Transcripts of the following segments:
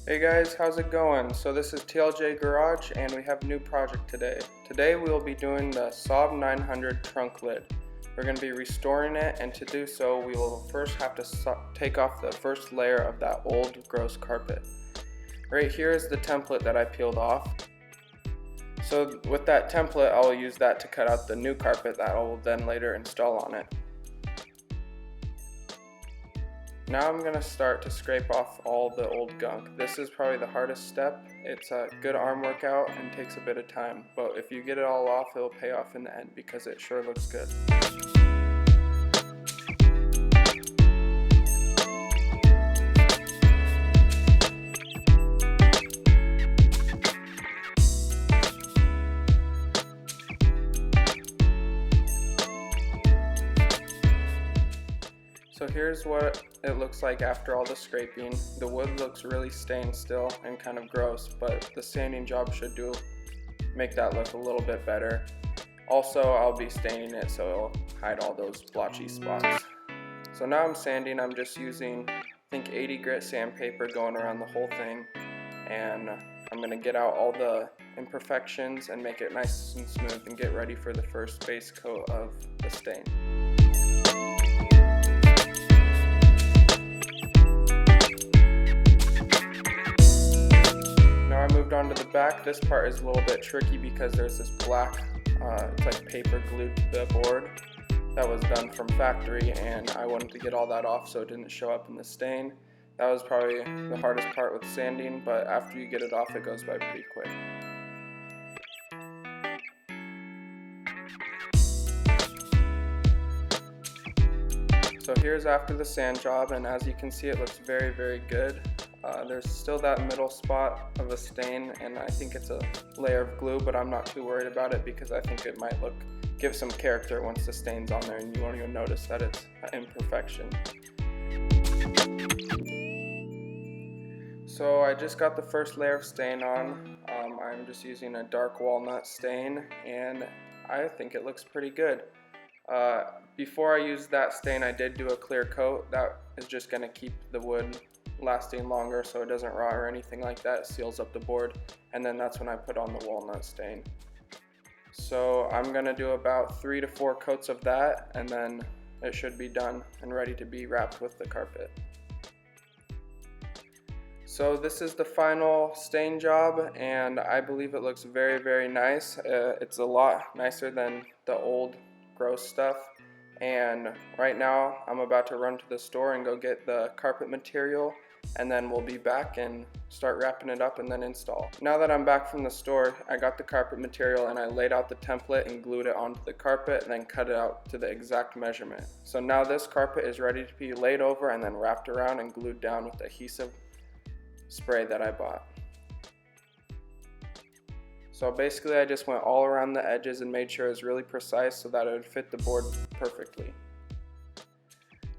Hey guys, how's it going? So this is TLJ Garage and we have a new project today. Today we will be doing the Saab 900 trunk lid. We're going to be restoring it, and to do so we will first have to take off the first layer of that old gross carpet. Right here is the template that I peeled off. So with that template I'll use that to cut out the new carpet that I will then later install on it. Now I'm going to start to scrape off all the old gunk. This is probably the hardest step. It's a good arm workout and takes a bit of time, but if you get it all off, it'll pay off in the end because it sure looks good. So here's what it looks like after all the scraping. The wood looks really stained still and kind of gross, but the sanding job should make that look a little bit better. Also, I'll be staining it so it'll hide all those blotchy spots. So now I'm sanding. I'm just using, I think, 80 grit sandpaper going around the whole thing, and I'm going to get out all the imperfections and make it nice and smooth and get ready for the first base coat of the stain. Moved on to the back. This part is a little bit tricky because there's this black, it's like paper glued to the board that was done from factory, and I wanted to get all that off so it didn't show up in the stain. That was probably the hardest part with sanding, but after you get it off it goes by pretty quick. So here's after the sand job, and as you can see it looks very, very good. There's still that middle spot of a stain, and I think it's a layer of glue, but I'm not too worried about it because I think it might give some character once the stain's on there and you won't even notice that it's an imperfection. So I just got the first layer of stain on. I'm just using a dark walnut stain and I think it looks pretty good. Before I used that stain I did do a clear coat. That is just going to keep the wood lasting longer so it doesn't rot or anything like that. It seals up the board, and then that's when I put on the walnut stain. So I'm going to do about 3 to 4 coats of that, and then it should be done and ready to be wrapped with the carpet. So this is the final stain job, and I believe it looks very, very nice. It's a lot nicer than the old gross stuff. And right now I'm about to run to the store and go get the carpet material, and then we'll be back and start wrapping it up and then install. Now that I'm back from the store, I got the carpet material and I laid out the template and glued it onto the carpet and then cut it out to the exact measurement. So now this carpet is ready to be laid over and then wrapped around and glued down with the adhesive spray that I bought. So basically I just went all around the edges and made sure it was really precise so that it would fit the board perfectly.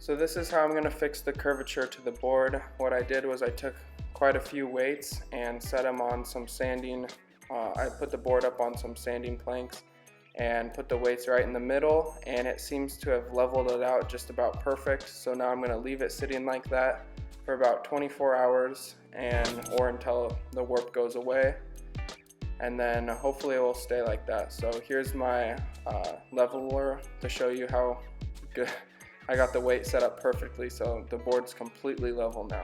So this is how I'm going to fix the curvature to the board. What I did was I took quite a few weights and set them on some sanding. I put the board up on some sanding planks and put the weights right in the middle, and it seems to have leveled it out just about perfect. So now I'm going to leave it sitting like that for about 24 hours or until the warp goes away. And then hopefully it will stay like that. So here's my leveler to show you how good I got the weight set up perfectly, so the board's completely level now.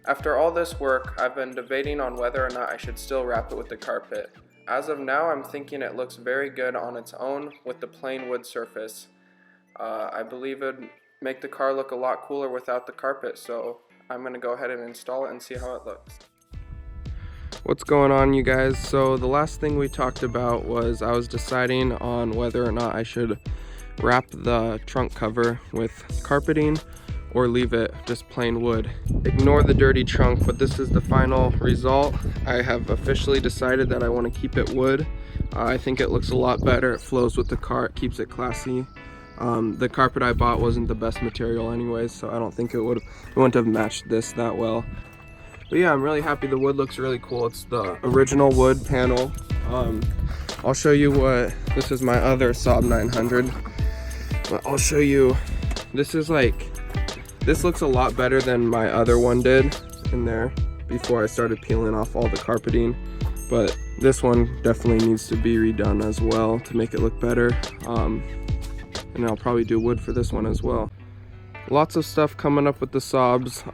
After all this work, I've been debating on whether or not I should still wrap it with the carpet. As of now, I'm thinking it looks very good on its own with the plain wood surface. I believe it would make the car look a lot cooler without the carpet, so I'm going to go ahead and install it and see how it looks. What's going on, you guys? So the last thing we talked about was I was deciding on whether or not I should wrap the trunk cover with carpeting or leave it just plain wood. Ignore the dirty trunk, but this is the final result. I have officially decided that I want to keep it wood. I think it looks a lot better. It flows with the car, it keeps it classy. The carpet I bought wasn't the best material anyways, so I don't think it wouldn't have matched this that well. But yeah, I'm really happy. The wood looks really cool. It's the original wood panel. I'll show you this is my other Saab 900. But I'll show you, this This looks a lot better than my other one did in there before I started peeling off all the carpeting, but this one definitely needs to be redone as well to make it look better. And I'll probably do wood for this one as well. Lots of stuff coming up with the Saabs.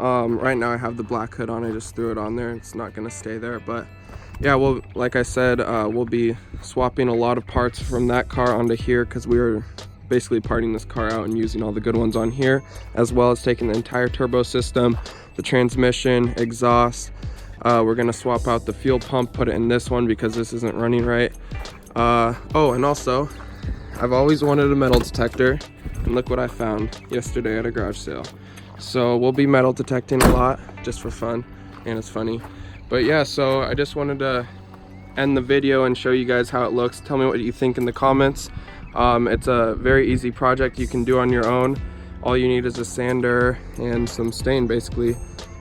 Right now I have the black hood on. I just threw it on there. It's not gonna stay there, but yeah, well, like I said, we'll be swapping a lot of parts from that car onto here because we were basically parting this car out and using all the good ones on here, as well as taking the entire turbo system, the transmission, exhaust. We're gonna swap out the fuel pump, put it in this one because this isn't running right. Oh, and also, I've always wanted a metal detector, and look what I found yesterday at a garage sale. So we'll be metal detecting a lot just for fun, and it's funny. But yeah, so I just wanted to end the video and show you guys how it looks. Tell me what you think in the comments. It's a very easy project you can do on your own. All you need is a sander and some stain basically,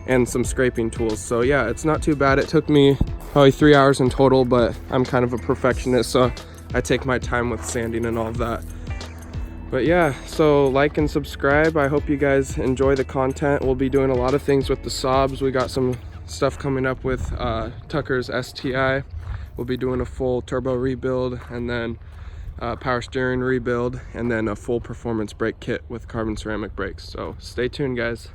and some scraping tools. So yeah, it's not too bad. It took me probably 3 hours in total, but I'm kind of a perfectionist, so I take my time with sanding and all of that. But yeah, so like and subscribe. I hope you guys enjoy the content. We'll be doing a lot of things with the Saabs. We got some stuff coming up with Tucker's STI. We'll be doing a full turbo rebuild, and then power steering rebuild, and then a full performance brake kit with carbon ceramic brakes. So stay tuned, guys.